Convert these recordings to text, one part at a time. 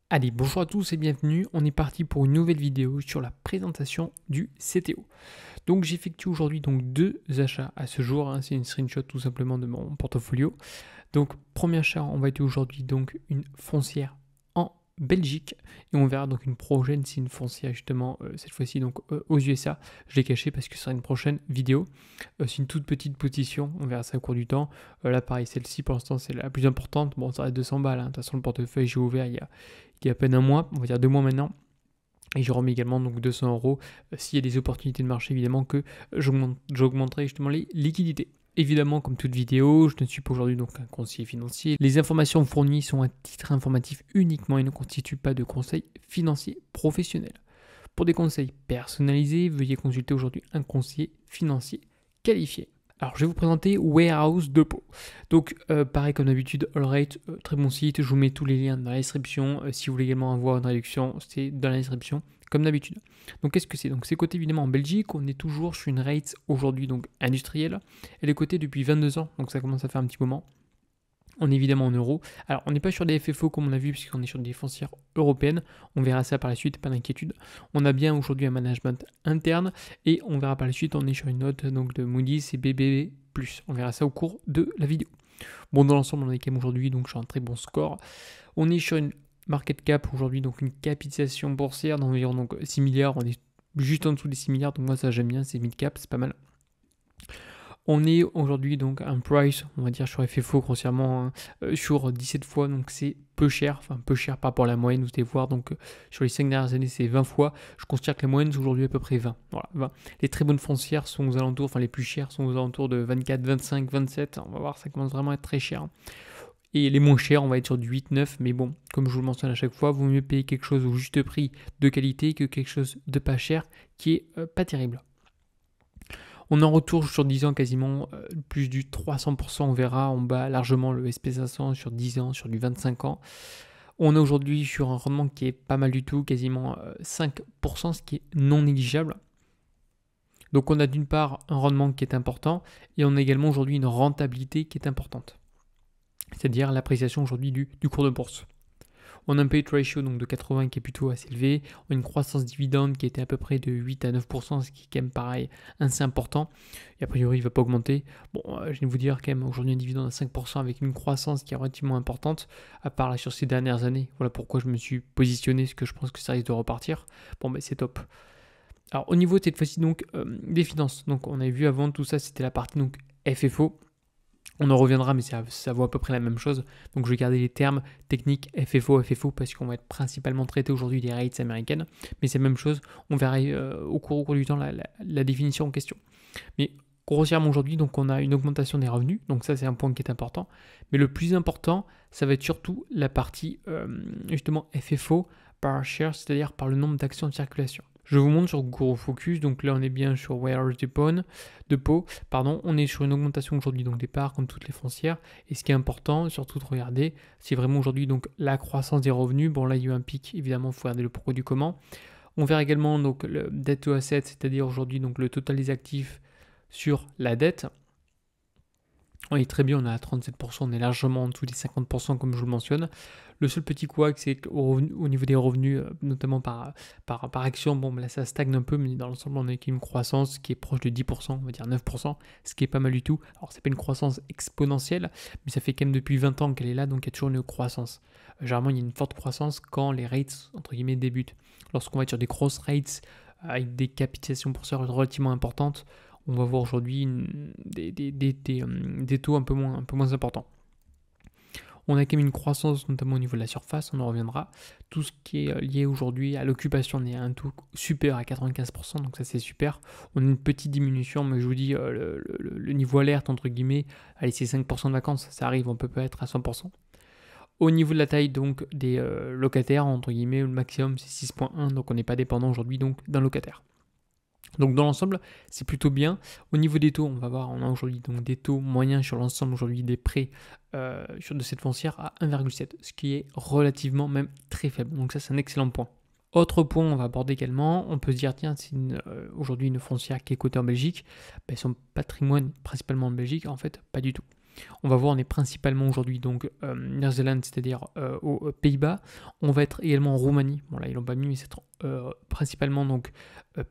Allez, bonjour à tous et bienvenue. On est parti pour une nouvelle vidéo sur la présentation du CTO. Donc j'effectue aujourd'hui donc deux achats à ce jour, hein. C'est une screenshot tout simplement de mon portfolio. Donc premier achat, on va être aujourd'hui donc une foncière en Belgique et on verra donc une prochaine, c'est une foncière justement cette fois-ci donc aux USA. Je l'ai caché parce que ce sera une prochaine vidéo. C'est une toute petite position, on verra ça au cours du temps. Là pareil, celle-ci pour l'instant c'est la plus importante. Bon, ça reste 200 balles, hein. De toute façon le portefeuille j'ai ouvert il y a à peine un mois, on va dire 2 mois maintenant. Et je remets également donc 200 euros s'il y a des opportunités de marché, évidemment que j'augmenterai justement les liquidités. Évidemment, comme toute vidéo, je ne suis pas aujourd'hui donc un conseiller financier. Les informations fournies sont à titre informatif uniquement et ne constituent pas de conseils financiers professionnels. Pour des conseils personnalisés, veuillez consulter aujourd'hui un conseiller financier qualifié. Alors, je vais vous présenter Warehouse Depot. Donc, pareil comme d'habitude, AllRate, très bon site. Je vous mets tous les liens dans la description. Si vous voulez également avoir une réduction, c'est dans la description, comme d'habitude. Donc, qu'est-ce que c'est? Donc, c'est coté évidemment en Belgique. On est toujours sur une rate aujourd'hui donc industrielle. Elle est cotée depuis 22 ans, donc ça commence à faire un petit moment. On est évidemment en euros. Alors, on n'est pas sur des FFO comme on a vu, puisqu'on est sur des foncières européennes. On verra ça par la suite, pas d'inquiétude. On a bien aujourd'hui un management interne et on verra par la suite, on est sur une note donc, de Moody's et BBB+. On verra ça au cours de la vidéo. Bon, dans l'ensemble, on est quand même aujourd'hui donc sur un très bon score. On est sur une market cap aujourd'hui, donc une capitalisation boursière d'environ donc 6 milliards. On est juste en dessous des 6 milliards, donc moi ça j'aime bien, c'est mid cap, c'est pas mal. On est aujourd'hui donc un price, on va dire sur FFO grossièrement, sur 17 fois, donc c'est peu cher, enfin peu cher par rapport à la moyenne, vous allez voir, donc sur les 5 dernières années c'est 20 fois, je considère que la moyenne c'est aujourd'hui à peu près 20. Voilà, 20. Les très bonnes foncières sont aux alentours, enfin les plus chères sont aux alentours de 24, 25, 27, on va voir, ça commence vraiment à être très cher. Et les moins chers, on va être sur du 8, 9, mais bon, comme je vous le mentionne à chaque fois, vaut mieux payer quelque chose au juste prix de qualité que quelque chose de pas cher qui est pas terrible. On en retourne sur 10 ans quasiment plus du 300%, on verra, on bat largement le SP500 sur 10 ans, sur du 25 ans. On est aujourd'hui sur un rendement qui est pas mal du tout, quasiment 5%, ce qui est non négligeable. Donc on a d'une part un rendement qui est important et on a également aujourd'hui une rentabilité qui est importante. C'est-à-dire l'appréciation aujourd'hui du cours de bourse. On a un payout ratio donc de 80 qui est plutôt assez élevé. On a une croissance dividende qui était à peu près de 8 à 9%, ce qui est quand même pareil, assez important. Et a priori, il ne va pas augmenter. Bon, je vais vous dire quand même aujourd'hui un dividende à 5% avec une croissance qui est relativement importante, à part là sur ces dernières années. Voilà pourquoi je me suis positionné, parce que je pense que ça risque de repartir. Bon, ben c'est top. Alors au niveau de cette fois-ci donc des finances, donc on avait vu avant tout ça, c'était la partie donc FFO. On en reviendra, mais ça vaut à peu près la même chose. Donc je vais garder les termes techniques FFO, parce qu'on va être principalement traité aujourd'hui des rates américaines. Mais c'est la même chose, on verra au cours du temps la définition en question. Mais grossièrement aujourd'hui, donc on a une augmentation des revenus. Donc ça c'est un point qui est important. Mais le plus important, ça va être surtout la partie justement FFO par share, c'est-à-dire par le nombre d'actions en circulation. Je vous montre sur Google Focus, donc là on est bien sur Warehouse Depot, on est sur une augmentation aujourd'hui donc des parts comme toutes les foncières, et ce qui est important surtout de regarder, c'est vraiment aujourd'hui donc la croissance des revenus. Bon là il y a eu un pic, évidemment il faut regarder le pourquoi du comment. On verra également donc le debt to asset, c'est-à-dire aujourd'hui donc le total des actifs sur la dette. On est très bien, on est à 37%, on est largement en dessous des 50% comme je vous le mentionne. Le seul petit couac, c'est qu'au niveau des revenus, notamment par action, bon là ça stagne un peu, mais dans l'ensemble on a une croissance qui est proche de 10%, on va dire 9%, ce qui est pas mal du tout. Alors c'est pas une croissance exponentielle, mais ça fait quand même depuis 20 ans qu'elle est là, donc il y a toujours une croissance. Généralement il y a une forte croissance quand les rates, entre guillemets, débutent. Lorsqu'on va être sur des grosses rates, avec des capitalisations boursières relativement importantes, on va voir aujourd'hui des taux un peu moins importants. On a quand même une croissance, notamment au niveau de la surface, on en reviendra. Tout ce qui est lié aujourd'hui à l'occupation, on est à un taux super à 95%, donc ça c'est super. On a une petite diminution, mais je vous dis, le niveau alerte, entre guillemets, allez, c'est 5% de vacances, ça arrive, on peut pas être à 100%. Au niveau de la taille donc des locataires, entre guillemets, le maximum c'est 6.1, donc on n'est pas dépendant aujourd'hui donc d'un locataire. Donc dans l'ensemble, c'est plutôt bien. Au niveau des taux, on va voir, on a aujourd'hui donc des taux moyens sur l'ensemble aujourd'hui des prêts de cette foncière à 1,7, ce qui est relativement même très faible. Donc ça c'est un excellent point. Autre point, on va aborder également, on peut se dire tiens, c'est aujourd'hui une foncière qui est cotée en Belgique, son patrimoine principalement en Belgique, en fait pas du tout. On va voir, on est principalement aujourd'hui donc New Zealand, c'est-à-dire aux Pays-Bas. On va être également en Roumanie. Bon là ils l'ont pas mis, mais c'est principalement donc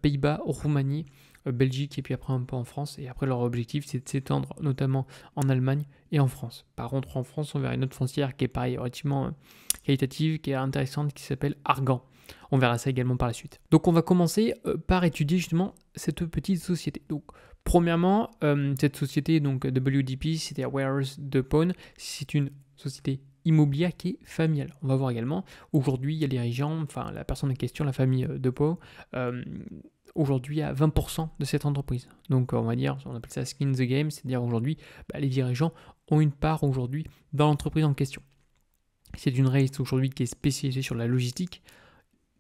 Pays-Bas, Roumanie, Belgique et puis après un peu en France. Et après leur objectif c'est de s'étendre notamment en Allemagne et en France. Par contre en France on verra une autre foncière qui est pareil relativement qualitative, qui est intéressante, qui s'appelle Argan. On verra ça également par la suite. Donc on va commencer par étudier justement cette petite société. Donc premièrement, cette société donc WDP, c'est-à-dire Warehouse Depot, c'est une société immobilière qui est familiale. On va voir également, aujourd'hui il y a les dirigeants, enfin la personne en question, la famille Depot, aujourd'hui à 20% de cette entreprise. Donc on va dire, on appelle ça skin in the game, c'est-à-dire aujourd'hui les dirigeants ont une part aujourd'hui dans l'entreprise en question. C'est une race aujourd'hui qui est spécialisée sur la logistique,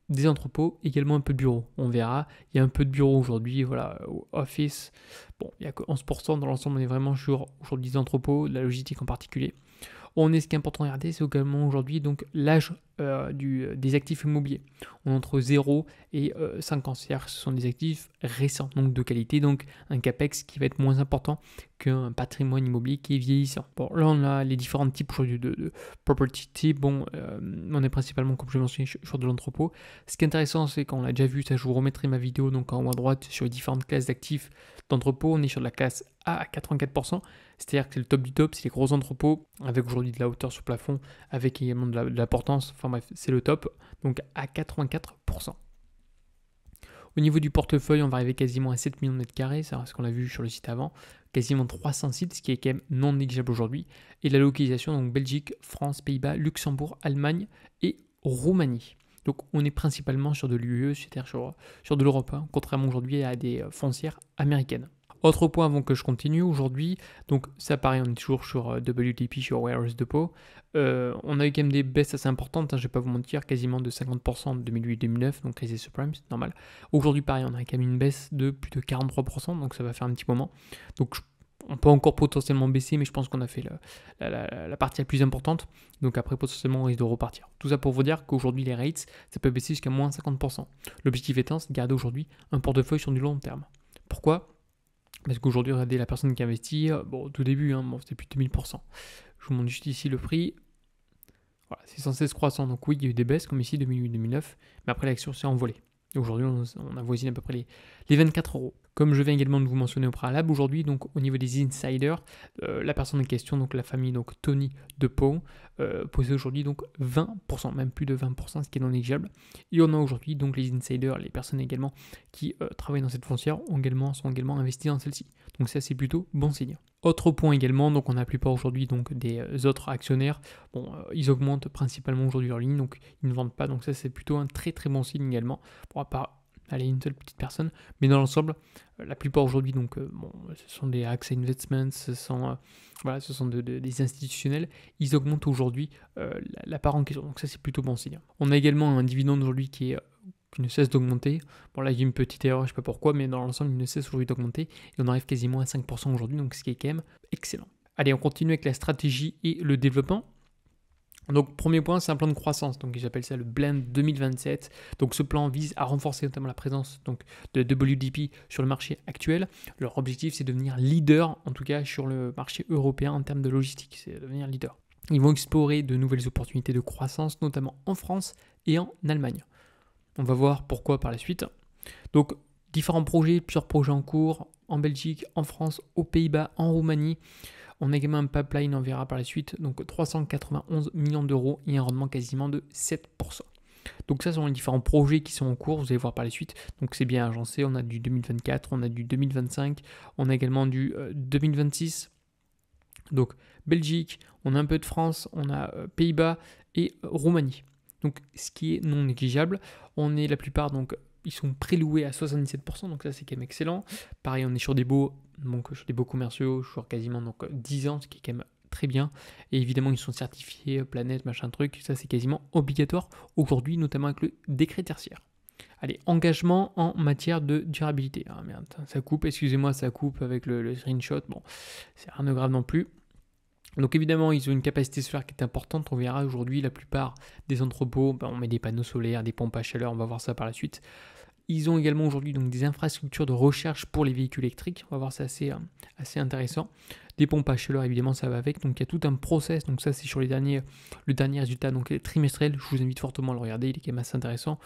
des entrepôts, également un peu de bureaux. On verra, il y a un peu de bureaux aujourd'hui, voilà, au office. Bon, il n'y a que 11% dans l'ensemble, on est vraiment sur aujourd'hui des entrepôts, de la logistique en particulier. Ce qui est important à regarder, c'est également aujourd'hui donc l'âge des actifs immobiliers. On est entre 0 et 5 ans, c'est-à-dire que ce sont des actifs récents, donc de qualité, donc un capex qui va être moins important qu'un patrimoine immobilier qui est vieillissant. Bon, là on a les différents types aujourd'hui de property type. Bon, on est principalement, comme je l'ai mentionné, sur de l'entrepôt. Ce qui est intéressant, c'est qu'on l'a déjà vu, ça je vous remettrai ma vidéo donc en haut à droite sur les différentes classes d'actifs d'entrepôt. On est sur de la classe A à 84%, c'est-à-dire que c'est le top du top, c'est les gros entrepôts, avec aujourd'hui de la hauteur sur plafond, avec également de l'importance, enfin bref, c'est le top, donc à 84%. Au niveau du portefeuille, on va arriver quasiment à 7 millions de mètres carrés, c'est ce qu'on a vu sur le site avant, quasiment 300 sites, ce qui est quand même non négligeable aujourd'hui, et la localisation, donc Belgique, France, Pays-Bas, Luxembourg, Allemagne et Roumanie. Donc on est principalement sur de l'UE, c'est-à-dire sur de l'Europe, contrairement aujourd'hui à des foncières américaines. Autre point avant que je continue aujourd'hui, donc ça pareil, on est toujours sur WDP, sur Warehouse Depot. On a eu quand même des baisses assez importantes, je ne vais pas vous mentir, quasiment de 50% en 2008-2009, donc crise des subprimes, c'est normal. Aujourd'hui pareil, on a quand même une baisse de plus de 43%, donc ça va faire un petit moment. Donc on peut encore potentiellement baisser, mais je pense qu'on a fait la partie la plus importante. Donc après, potentiellement, on risque de repartir. Tout ça pour vous dire qu'aujourd'hui, les rates, ça peut baisser jusqu'à moins 50%. L'objectif étant, c'est de garder aujourd'hui un portefeuille sur du long terme. Pourquoi ? Parce qu'aujourd'hui, regardez la personne qui investit, bon, au tout début, c'était plus de 2000%. Je vous montre juste ici le prix. Voilà, c'est sans cesse croissant. Donc oui, il y a eu des baisses, comme ici, 2008-2009. Mais après, l'action s'est envolée. Et aujourd'hui, on avoisine à peu près les 24 euros. Comme je viens également de vous mentionner au préalable, aujourd'hui, donc au niveau des insiders, la personne en question, donc la famille donc Tony Depot, possède aujourd'hui donc 20%, même plus de 20%, ce qui est non négligeable. Et on a aujourd'hui donc les insiders, les personnes également qui travaillent dans cette foncière, sont également investis dans celle-ci. Donc ça, c'est plutôt bon signe. Autre point également, donc on a la plupart aujourd'hui donc des autres actionnaires, ils augmentent principalement aujourd'hui leur ligne, donc ils ne vendent pas, donc ça c'est plutôt un très très bon signe également, pour à part aller une seule petite personne, mais dans l'ensemble, la plupart aujourd'hui, donc ce sont des AXA Investments, ce sont des institutionnels, ils augmentent aujourd'hui la part en question, donc ça c'est plutôt bon signe. On a également un dividende aujourd'hui qui ne cesse d'augmenter. Bon là il y a une petite erreur, je ne sais pas pourquoi, mais dans l'ensemble il ne cesse aujourd'hui d'augmenter, et on arrive quasiment à 5% aujourd'hui, donc ce qui est quand même excellent. Allez, on continue avec la stratégie et le développement. Donc premier point, c'est un plan de croissance, donc j'appelle ça le Blend 2027. Donc ce plan vise à renforcer notamment la présence donc, de WDP sur le marché actuel. Leur objectif, c'est de devenir leader, en tout cas sur le marché européen en termes de logistique, c'est de devenir leader. Ils vont explorer de nouvelles opportunités de croissance, notamment en France et en Allemagne. On va voir pourquoi par la suite. Donc différents projets, plusieurs projets en cours, en Belgique, en France, aux Pays-Bas, en Roumanie. On a également un pipeline, on verra par la suite, donc 391 millions d'euros et un rendement quasiment de 7%. Donc ça, ce sont les différents projets qui sont en cours, vous allez voir par la suite. Donc c'est bien agencé, on a du 2024, on a du 2025, on a également du 2026. Donc Belgique, on a un peu de France, on a Pays-Bas et Roumanie. Donc ce qui est non négligeable, on est la plupart, donc ils sont préloués à 77%, donc ça c'est quand même excellent. Pareil, on est sur des beaux commerciaux, sur quasiment donc 10 ans, ce qui est quand même très bien. Et évidemment, ils sont certifiés planète, machin truc, ça c'est quasiment obligatoire aujourd'hui, notamment avec le décret tertiaire. Allez, engagement en matière de durabilité. Ah merde, ça coupe, excusez-moi, ça coupe avec le screenshot, bon, c'est rien de grave non plus. Donc évidemment, ils ont une capacité solaire qui est importante. On verra aujourd'hui, la plupart des entrepôts, on met des panneaux solaires, des pompes à chaleur, on va voir ça par la suite. Ils ont également aujourd'hui donc des infrastructures de recherche pour les véhicules électriques. On va voir, c'est assez intéressant. Des pompes à chaleur, évidemment, ça va avec. Donc il y a tout un process. Donc ça, c'est sur le dernier résultat donc trimestriel. Je vous invite fortement à le regarder. Il est quand même assez intéressant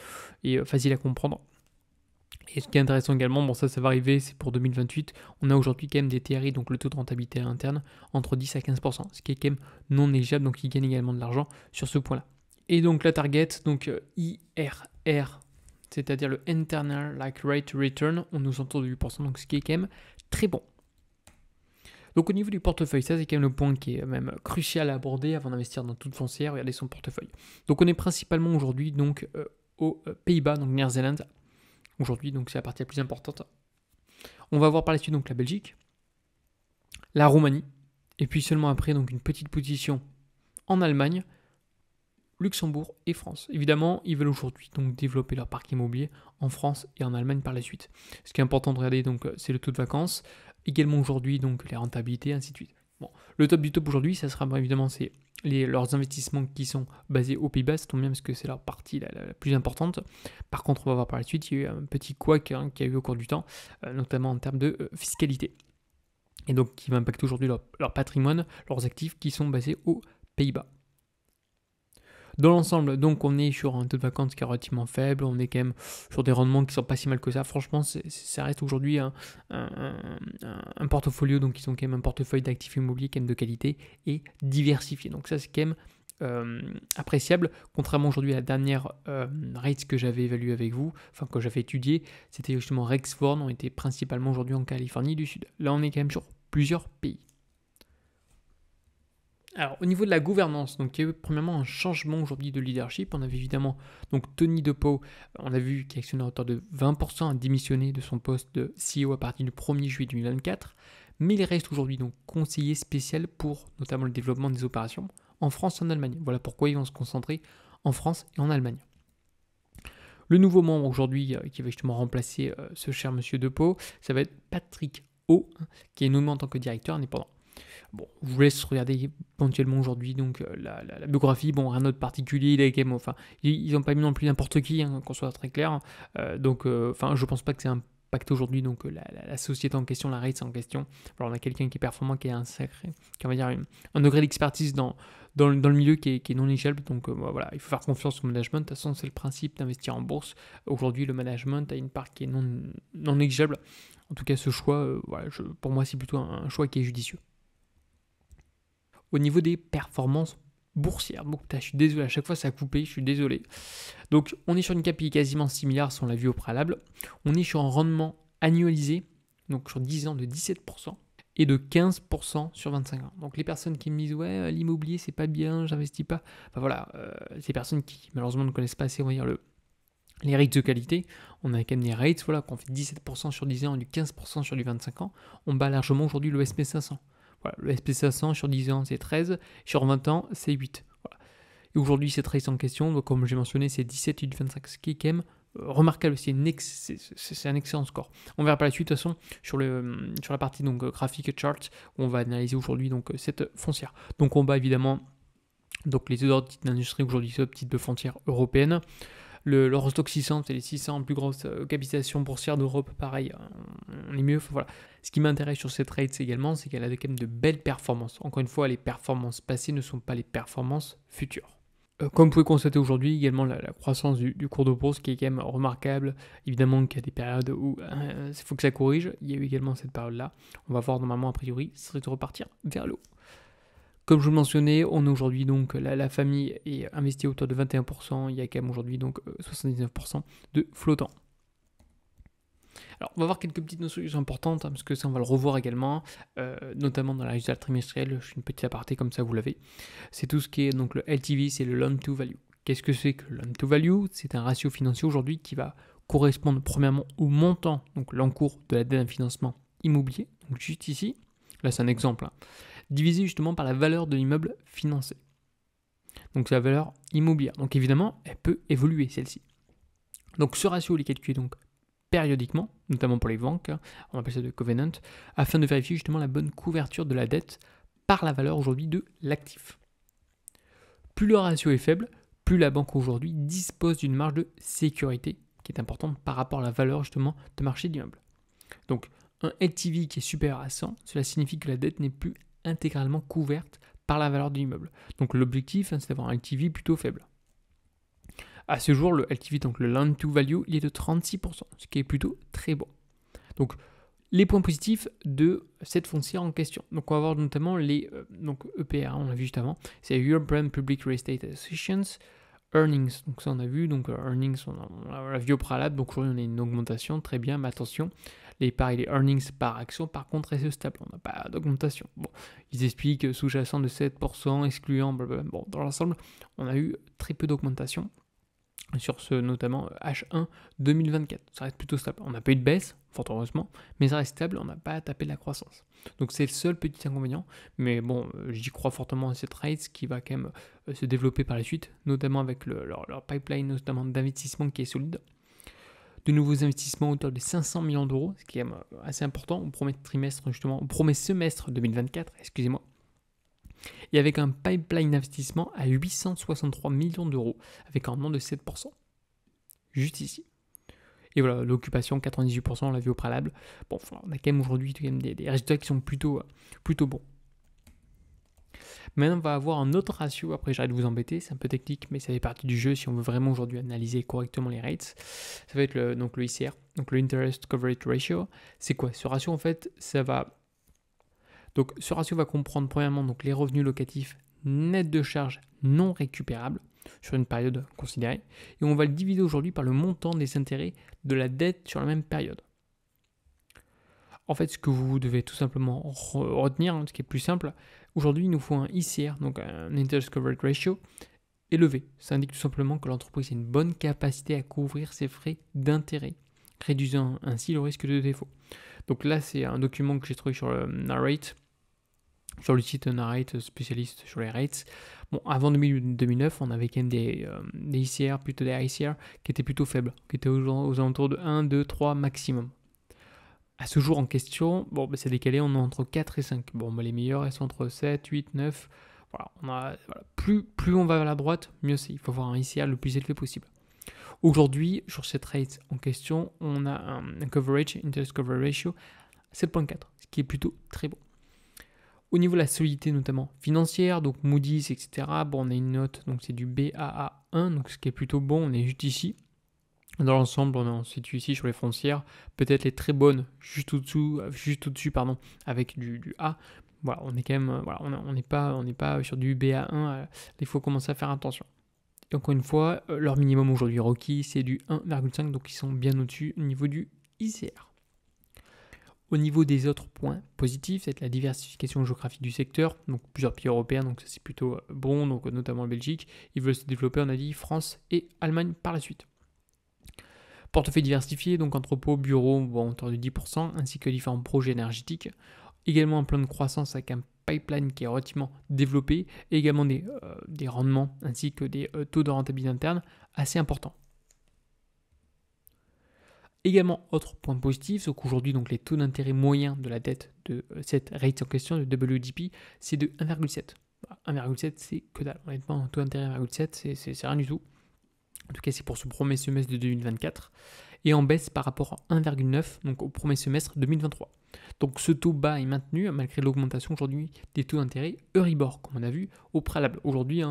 et facile à comprendre. Et ce qui est intéressant également, bon ça va arriver, c'est pour 2028, on a aujourd'hui quand même des TRI, donc le taux de rentabilité interne, entre 10 à 15%, ce qui est quand même non négligeable, donc ils gagnent également de l'argent sur ce point-là. Et donc la target, donc IRR, c'est-à-dire le Internal Rate Return, on nous entend de 8%, donc ce qui est quand même très bon. Donc au niveau du portefeuille, ça c'est quand même le point qui est même crucial à aborder avant d'investir dans toute foncière, regardez son portefeuille. Donc on est principalement aujourd'hui donc aux Pays-Bas, donc Néerlande. Aujourd'hui, donc c'est la partie la plus importante. On va voir par la suite donc la Belgique, la Roumanie, et puis seulement après donc une petite position en Allemagne, Luxembourg et France. Évidemment, ils veulent aujourd'hui donc développer leur parc immobilier en France et en Allemagne par la suite. Ce qui est important de regarder donc c'est le taux de vacances, également aujourd'hui donc les rentabilités, ainsi de suite. Bon, le top du top aujourd'hui, ça sera évidemment c'est leurs investissements qui sont basés aux Pays-Bas, ça tombe bien parce que c'est leur partie la plus importante. Par contre, on va voir par la suite, il y a eu un petit couac qui a eu au cours du temps, notamment en termes de fiscalité. Et donc qui va impacter aujourd'hui leur patrimoine, leurs actifs qui sont basés aux Pays-Bas. Dans l'ensemble, donc on est sur un taux de vacances qui est relativement faible, on est quand même sur des rendements qui sont pas si mal que ça. Franchement, ça reste aujourd'hui un portfolio, donc ils ont quand même un portefeuille d'actifs immobiliers quand même de qualité et diversifié. Donc ça c'est quand même appréciable, contrairement aujourd'hui à la dernière rates que j'avais évaluée avec vous, enfin que j'avais étudié, c'était justement Rexford, on était principalement aujourd'hui en Californie du Sud. Là on est quand même sur plusieurs pays. Alors, au niveau de la gouvernance, donc il y a eu premièrement un changement aujourd'hui de leadership. On avait évidemment donc Tony DePauw, on a vu qu'il actionnait à hauteur de 20%, a démissionné de son poste de CEO à partir du 1er juillet 2024, mais il reste aujourd'hui donc conseiller spécial pour notamment le développement des opérations en France et en Allemagne. Voilà pourquoi ils vont se concentrer en France et en Allemagne. Le nouveau membre aujourd'hui qui va justement remplacer ce cher monsieur DePauw, ça va être Patrick O, qui est nommé en tant que directeur indépendant. Bon, je vous laisse regarder éventuellement aujourd'hui donc la biographie. Bon, rien d'autre particulier. Il est quand même, enfin, ils n'ont pas mis non plus n'importe qui, hein, qu'on soit très clair. Enfin, je pense pas que c'est impacté aujourd'hui donc la société en question, la race en question. Alors, on a quelqu'un qui est performant, qui a un sacré, qui on va dire un degré d'expertise dans le milieu qui est non négligeable. Donc voilà, il faut faire confiance au management. De toute façon, c'est le principe d'investir en bourse. Aujourd'hui, le management a une part qui est non négligeable. En tout cas, ce choix, voilà, pour moi, c'est plutôt un choix qui est judicieux. Au niveau des performances boursières. Bon, je suis désolé, à chaque fois ça a coupé, je suis désolé. Donc on est sur une KPI quasiment 6 milliards si on l'a vu au préalable. On est sur un rendement annualisé, donc sur 10 ans de 17% et de 15% sur 25 ans. Donc les personnes qui me disent ouais l'immobilier c'est pas bien, j'investis pas, enfin voilà, ces personnes qui malheureusement ne connaissent pas assez, on va dire les rates de qualité, on a quand même des rates, voilà, qu'on fait 17% sur 10 ans et du 15% sur du 25 ans, on bat largement aujourd'hui le SP500. Voilà, le SP500 sur 10 ans c'est 13, sur 20 ans c'est 8. Voilà. Et aujourd'hui cette race en question, donc comme j'ai mentionné c'est 17 et du 25, ce qui est quand même remarquable, c'est un excellent score. On verra par la suite de toute façon sur la partie donc graphique et chart où on va analyser aujourd'hui donc cette foncière. Donc on bat évidemment donc les autres titres d'industrie aujourd'hui, ce titre de foncière européenne. L'Eurostoxx 600, c'est les 600 plus grosses capitalisations boursières d'Europe, pareil, on est mieux. Enfin, voilà. Ce qui m'intéresse sur cette rate également, c'est qu'elle a quand même de belles performances. Encore une fois, les performances passées ne sont pas les performances futures. Comme vous pouvez constater aujourd'hui, également la croissance du cours de bourse qui est quand même remarquable. Évidemment qu'il y a des périodes où il faut que ça corrige. Il y a eu également cette période-là. On va voir normalement, a priori, ça serait de repartir vers le haut. Comme je vous le mentionnais, on a aujourd'hui donc la famille est investie à hauteur de 21%, il y a quand même aujourd'hui donc 79% de flottant. Alors on va voir quelques petites notions importantes, hein, parce que ça on va le revoir également, notamment dans la résultat trimestrielle, je fais une petite aparté comme ça vous l'avez. C'est tout ce qui est donc le LTV, c'est le loan to value. Qu'est-ce que c'est que le loan to value? C'est un ratio financier aujourd'hui qui va correspondre premièrement au montant, donc l'encours de la dette d'un financement immobilier, donc juste ici, là c'est un exemple, hein, divisé justement par la valeur de l'immeuble financé. Donc c'est la valeur immobilière. Donc évidemment, elle peut évoluer celle-ci. Donc ce ratio il est calculé donc périodiquement, notamment pour les banques, hein, on appelle ça de covenant, afin de vérifier justement la bonne couverture de la dette par la valeur aujourd'hui de l'actif. Plus le ratio est faible, plus la banque aujourd'hui dispose d'une marge de sécurité qui est importante par rapport à la valeur justement de marché d'immeuble. Donc un LTV qui est supérieur à 100, cela signifie que la dette n'est plus intégralement couverte par la valeur de l'immeuble. Donc l'objectif, c'est d'avoir un LTV plutôt faible. À ce jour, le LTV, donc le loan to value, il est de 36%, ce qui est plutôt très bon. Donc les points positifs de cette foncière en question. Donc on va voir notamment les EPR, on l'a vu juste avant, c'est European Public Real Estate Associations, Earnings, donc ça on a vu, donc earnings on l'a vu au préalable, donc aujourd'hui on a une augmentation, très bien, mais attention, les earnings par action par contre restent stables, on n'a pas d'augmentation. Bon, ils expliquent sous-jacent de 7%, excluant blablabla. Bon, dans l'ensemble, on a eu très peu d'augmentation sur ce notamment H1 2024. Ça reste plutôt stable. On n'a pas eu de baisse, fort heureusement, mais ça reste stable, on n'a pas tapé de la croissance. Donc c'est le seul petit inconvénient, mais bon, j'y crois fortement à cette rate qui va quand même se développer par la suite, notamment avec leur pipeline notamment d'investissement qui est solide. De nouveaux investissements à hauteur de 500 millions d'euros, ce qui est assez important au premier semestre 2024, excusez-moi. Et avec un pipeline d'investissement à 863 millions d'euros, avec un rendement de 7%. Juste ici. Et voilà, l'occupation, 98%, on l'a vu au préalable. Bon, on a quand même aujourd'hui des résultats qui sont plutôt bons. Maintenant, on va avoir un autre ratio. Après, j'arrête de vous embêter, c'est un peu technique, mais ça fait partie du jeu si on veut vraiment aujourd'hui analyser correctement les rates. Ça va être le ICR, donc le Interest Coverage Ratio. C'est quoi? Ce ratio, en fait, Donc, ce ratio va comprendre premièrement donc, les revenus locatifs nets de charges non récupérables sur une période considérée. Et on va le diviser aujourd'hui par le montant des intérêts de la dette sur la même période. En fait, ce que vous devez tout simplement retenir, ce qui est plus simple, aujourd'hui, il nous faut un ICR, donc un Interest Coverage Ratio, élevé. Ça indique tout simplement que l'entreprise a une bonne capacité à couvrir ses frais d'intérêt, réduisant ainsi le risque de défaut. Donc là, c'est un document que j'ai trouvé sur le Nareit, sur le site Nareit spécialiste sur les rates. Bon, avant 2009, on avait quand même des ICR, plutôt des ICR, qui étaient plutôt faibles, qui étaient aux alentours de 1, 2, 3 maximum. À ce jour en question, bon, c'est décalé, on est entre 4 et 5. Bon, les meilleurs, elles sont entre 7, 8, 9. Voilà, plus on va vers la droite, mieux c'est. Il faut avoir un ICR le plus élevé possible. Aujourd'hui, sur cette rate en question, on a un coverage, Interest Coverage Ratio, 7.4, ce qui est plutôt très bon. Au niveau de la solidité notamment financière, donc Moody's, etc., bon, on a une note, donc c'est du Baa1, donc ce qui est plutôt bon, on est juste ici. Dans l'ensemble, on se situe ici sur les foncières, peut-être les très bonnes, juste au-dessus, avec du A. Voilà, on est quand même, on n'est pas sur du Ba1, il faut commencer à faire attention. Et encore une fois, leur minimum aujourd'hui requis, c'est du 1,5, donc ils sont bien au-dessus au niveau du ICR. Au niveau des autres points positifs, c'est la diversification géographique du secteur, donc plusieurs pays européens, donc ça c'est plutôt bon, donc notamment la Belgique. Ils veulent se développer, on a dit, France et Allemagne par la suite. Portefeuille diversifié, donc entrepôt, bureau, autour de 10%, ainsi que différents projets énergétiques. Également un plan de croissance avec un pipeline qui est relativement développé, et également des rendements ainsi que des taux de rentabilité interne assez importants. Également, autre point positif, c'est qu'aujourd'hui, donc, les taux d'intérêt moyens de la dette de cette rate en question, de WDP, c'est de 1,7. 1,7, c'est que dalle. Honnêtement, un taux d'intérêt 1,7, c'est rien du tout. En tout cas, c'est pour ce premier semestre de 2024. Et en baisse par rapport à 1,9, donc au premier semestre 2023. Donc ce taux bas est maintenu malgré l'augmentation aujourd'hui des taux d'intérêt Euribor, comme on a vu au préalable. Aujourd'hui,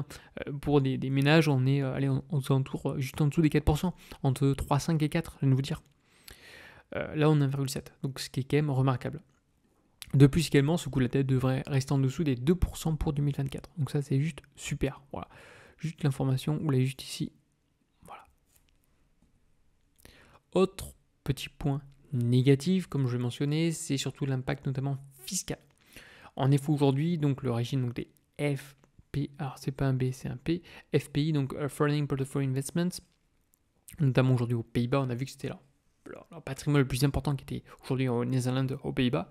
pour des ménages, on est aux alentours, juste en dessous des 4%, entre 3,5 et 4, je viens de vous dire. Là, on a 1,7, donc ce qui est quand même remarquable. De plus, également, ce coût de la dette devrait rester en dessous des 2% pour 2024. Donc ça, c'est juste super. Voilà. Juste l'information, vous l'avez juste ici. Voilà. Autre petit point négatif, comme je l'ai mentionné, c'est surtout l'impact notamment fiscal. En effet, aujourd'hui, donc le régime donc, des FPI, alors c'est pas un B, c'est un P, FPI, donc Foreign Portfolio Investments, notamment aujourd'hui aux Pays-Bas, on a vu que c'était leur patrimoine le plus important qui était aujourd'hui aux Netherlands, aux Pays-Bas.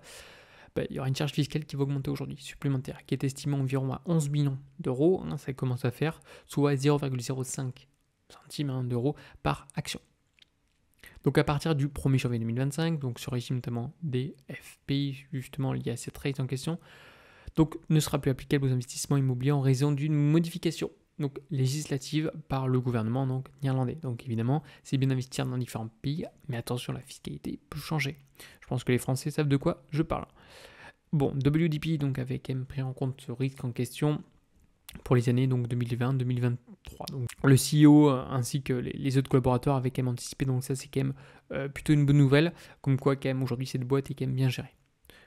Il y aura une charge fiscale qui va augmenter aujourd'hui, supplémentaire, qui est estimée environ à 11 millions d'euros, ça commence à faire, soit 0,05 centimes d'euros par action. Donc à partir du 1er janvier 2025, donc ce régime notamment des FPI, justement lié à cette rate en question, donc ne sera plus applicable aux investissements immobiliers en raison d'une modification donc législative par le gouvernement donc néerlandais. Donc évidemment, c'est bien d'investir dans différents pays, mais attention, la fiscalité peut changer. Je pense que les Français savent de quoi je parle. Bon, WDP donc avait quand même pris en compte ce risque en question pour les années donc 2020-2023. Donc le CEO ainsi que les autres collaborateurs avaient quand même anticipé, donc ça c'est quand même plutôt une bonne nouvelle, comme quoi quand même aujourd'hui cette boîte est quand même bien gérée.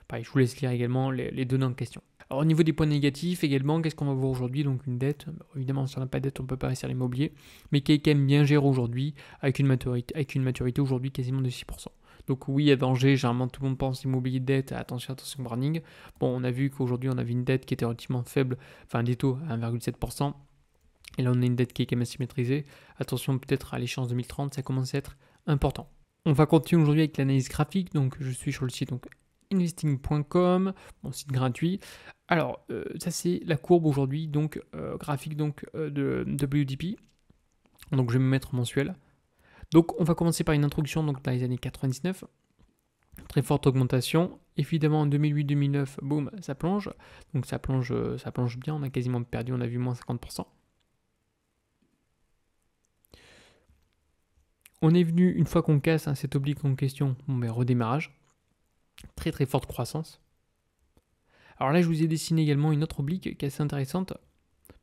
Pareil, je vous laisse lire également les données en question. Alors au niveau des points négatifs également, qu'est-ce qu'on va voir aujourd'hui? Donc une dette, évidemment si on n'a pas de dette on ne peut pas investir l'immobilier, mais qui est quand même bien gérée aujourd'hui avec une maturité aujourd'hui quasiment de 6%. Donc oui, il y a danger, généralement tout le monde pense immobilier de dette, attention branding. Bon, on a vu qu'aujourd'hui on avait une dette qui était relativement faible, enfin des taux à 1,7%, et là on a une dette qui est quand même assez maîtrisée. Attention peut-être à l'échéance 2030, ça commence à être important. On va continuer aujourd'hui avec l'analyse graphique, donc je suis sur le site donc investing.com, mon site gratuit. Alors ça c'est la courbe aujourd'hui, donc graphique donc de WDP, donc je vais me mettre mensuel. Donc on va commencer par une introduction donc dans les années 99, très forte augmentation. Évidemment en 2008-2009, boum, ça plonge. Donc ça plonge bien, on a quasiment perdu, on a vu moins 50%. On est venu, une fois qu'on casse cet oblique en question, redémarrage. Très très forte croissance. Alors là je vous ai dessiné également une autre oblique qui est assez intéressante,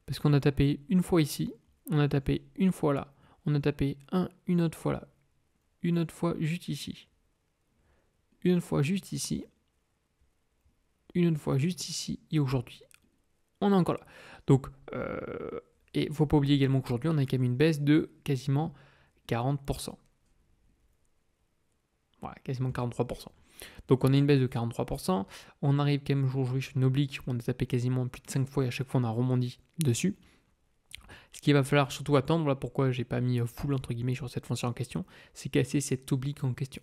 parce qu'on a tapé une fois ici, on a tapé une fois là, on a tapé une autre fois là, une autre fois juste ici, une fois juste ici, une autre fois juste ici, et aujourd'hui, on est encore là. Donc, et il ne faut pas oublier également qu'aujourd'hui, on a quand même une baisse de quasiment 40%. Voilà, quasiment 43%. Donc on a une baisse de 43%, on arrive quand même aujourd'hui sur une oblique où on a tapé quasiment plus de 5 fois et à chaque fois on a rebondi dessus. Ce qu'il va falloir surtout attendre, voilà pourquoi j'ai pas mis full entre guillemets sur cette foncière en question, c'est casser cette oblique en question.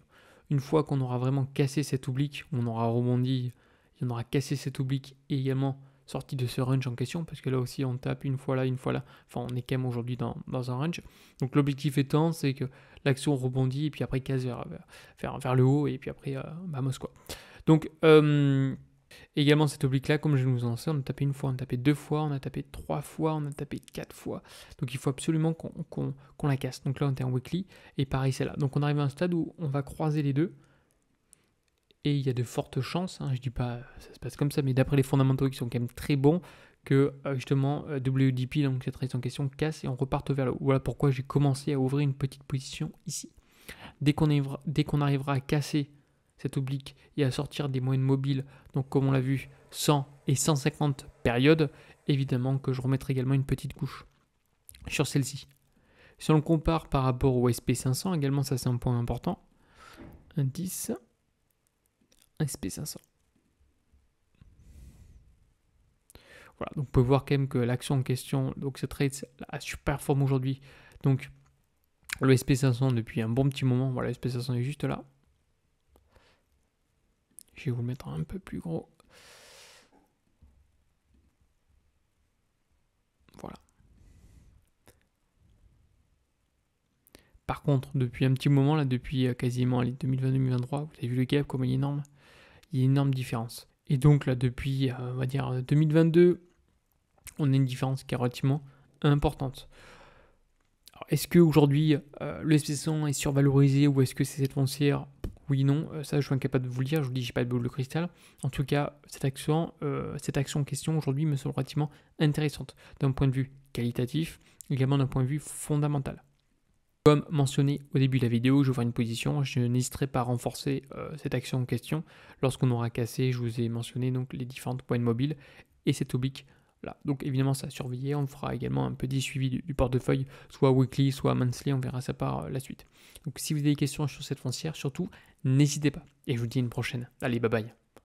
Une fois qu'on aura vraiment cassé cette oblique, on aura rebondi, on aura cassé cette oblique et également sorti de ce range en question, parce que là aussi on tape une fois là, enfin on est quand même aujourd'hui dans un range. Donc l'objectif étant, c'est que l'action rebondit et puis après casse vers le haut et puis après vamos quoi. Donc également cette oblique là, comme je vous en ai, on a tapé une fois, on a tapé 2 fois, on a tapé 3 fois, on a tapé 4 fois. Donc il faut absolument qu'on la casse. Donc là on était en weekly et pareil c'est là. Donc on arrive à un stade où on va croiser les deux. Et il y a de fortes chances, je dis pas ça se passe comme ça, mais d'après les fondamentaux qui sont quand même très bons, que justement WDP, donc cette race en question, casse et on reparte vers le haut. Voilà pourquoi j'ai commencé à ouvrir une petite position ici. Dès qu'on arrivera à casser cette oblique et à sortir des moyennes mobiles, donc comme on l'a vu, 100 et 150 périodes, évidemment que je remettrai également une petite couche sur celle-ci. Si on le compare par rapport au SP500, également ça c'est un point important, indice SP500. Voilà, donc vous pouvez voir quand même que l'action en question, donc ce trade a super performé aujourd'hui. Donc le SP500 depuis un bon petit moment, voilà, le SP500 est juste là. Je vais vous le mettre un peu plus gros. Voilà. Par contre, depuis un petit moment, là, depuis quasiment 2020-2023, vous avez vu le gap, comme il est énorme. Il y a une énorme différence. Et donc là, depuis, on va dire, 2022, on a une différence qui est relativement importante. Alors, est-ce qu'aujourd'hui, le SP100 est survalorisé ou est-ce que c'est cette foncière? Oui, non, ça je suis incapable de vous le dire, je vous dis, j'ai pas de boule de cristal. En tout cas, cette action en question aujourd'hui me semble relativement intéressante d'un point de vue qualitatif, également d'un point de vue fondamental. Comme mentionné au début de la vidéo, je vais faire une position, je n'hésiterai pas à renforcer cette action en question. Lorsqu'on aura cassé, je vous ai mentionné donc les différentes points mobiles et cette oblique là. Donc évidemment ça à surveiller, on fera également un petit suivi du portefeuille, soit weekly, soit monthly, on verra ça par la suite. Donc si vous avez des questions sur cette foncière, surtout, n'hésitez pas. Et je vous dis à une prochaine. Allez, bye bye.